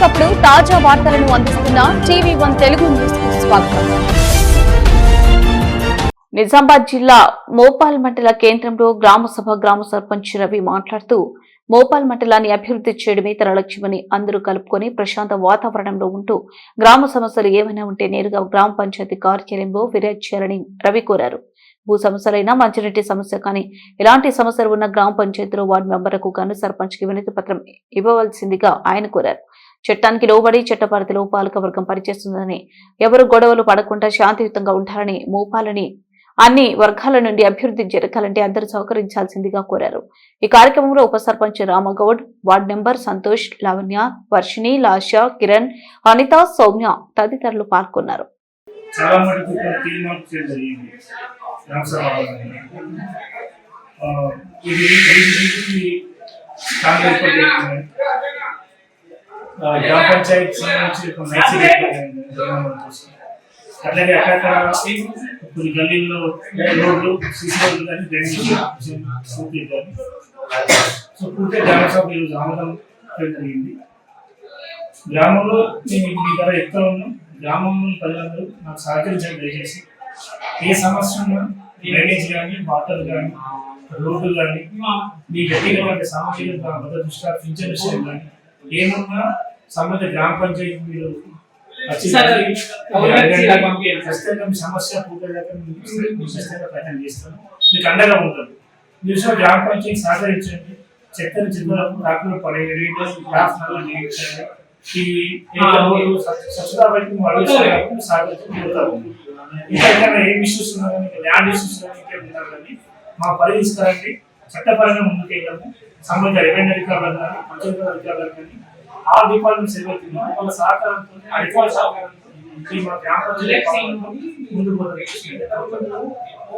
ఎప్పటికప్పుడు తాజా వార్తలను అందిస్తున్న టీవీ1 తెలుగు న్యూస్ కు స్వాగతం. నిజామాబాద్ జిల్లా మోపాల్ మండల కేంద్రంలో గ్రామసభ గ్రామ సర్పంచ్ రవి మాట్లాడుతూ మోపాల్ మండలాన్ని అభివృద్ధి చేయడమే తన లక్ష్యమని అందరూ కలుపుకొని ప్రశాంత వాతావరణంలో ఉంటూ గ్రామ సమస్యలు ఏమైనా ఉంటే నేరుగా గ్రామ పంచాయతీ కార్యాలయంలో ఫిర్యాదు చేయాలని రవి కోరారు. భూ సమస్యలైనా మంచినీటి సమస్య కానీ ఎలాంటి సమస్యలు ఉన్న గ్రామ పంచాయతీలో వార్డు మెంబర్లకు గాను సర్పంచ్ కి వినతి పత్రం ఇవ్వవలసిందిగా ఆయన కోరారు. చట్టానికి లోబడి చట్టపరిధిలో పాలకవర్గం పనిచేస్తుందని ఎవరు గొడవలు పడకుండా శాంతియుతంగా ఉండాలని మోపాలని అన్ని వర్గాల నుండి అభివృద్ధి జరగాలంటే అందరూ సహకరించాల్సిందిగా కోరారు. ఈ కార్యక్రమంలో ఉప సర్పంచ్ రామగౌడ్, వార్డు మెంబర్ సంతోష్, లావణ్య, వర్షిణి, లాషా, కిరణ్, అనిత, సౌమ్య తదితరులు పాల్గొన్నారు. గ్రామ పంచాయతీ అట్లాగే అక్కడక్కడ కొన్ని గల్లీల్లో రోడ్లు సీసీ రోడ్లు కానీ డ్రైనేజ్ కానీ సో పూర్తిగా గ్రామ సభ ఈరోజు ఆమోదం జరిగింది. గ్రామంలో నేను మీ ధర ఎక్కువ ఉన్నాం. గ్రామంలో ప్రజలందరూ నాకు సహకరించడం దయచేసి ఏ సమస్య ఉన్నా డ్రైనేజ్ కానీ వాటర్ కానీ రోడ్లు కానీ మీ వ్యక్తిగత సామాజిక భద్రత దృష్ట్యా పింఛన్ విషయం కానీ ఏమున్నా సంబంధిత గ్రామ పంచాయతీ మీరు సమస్య పూర్తిగా ప్రయత్నం చేస్తాను. మీకు అండగా ఉంటుంది. మీరు గ్రామ పంచాయతీ సహకరించండి. చక్కెర జిల్లాలో డాక్టర్ పడేయండి. ఈ స్వచ్ఛతా వైపు సహకరించారు. ఇంకా ఏం ఇష్యూస్ ఉన్నా కానీ ల్యాండ్ ఇష్యూస్ కానీ మా పరిధిస్తారండి. చట్టపరంగా ముందుకెళ్ళాము. సంబంధిత రెవెన్యూ అధికారులు కానీ పంచాయతీ అధికారులు కానీ ఆ డిపార్ట్మెంట్స్ ఏవైతుందో వాళ్ళ సహకారంతో అధికారుల సహకారంతో మా గ్రామ పంచాయతీ ముందుకు పోతుంది.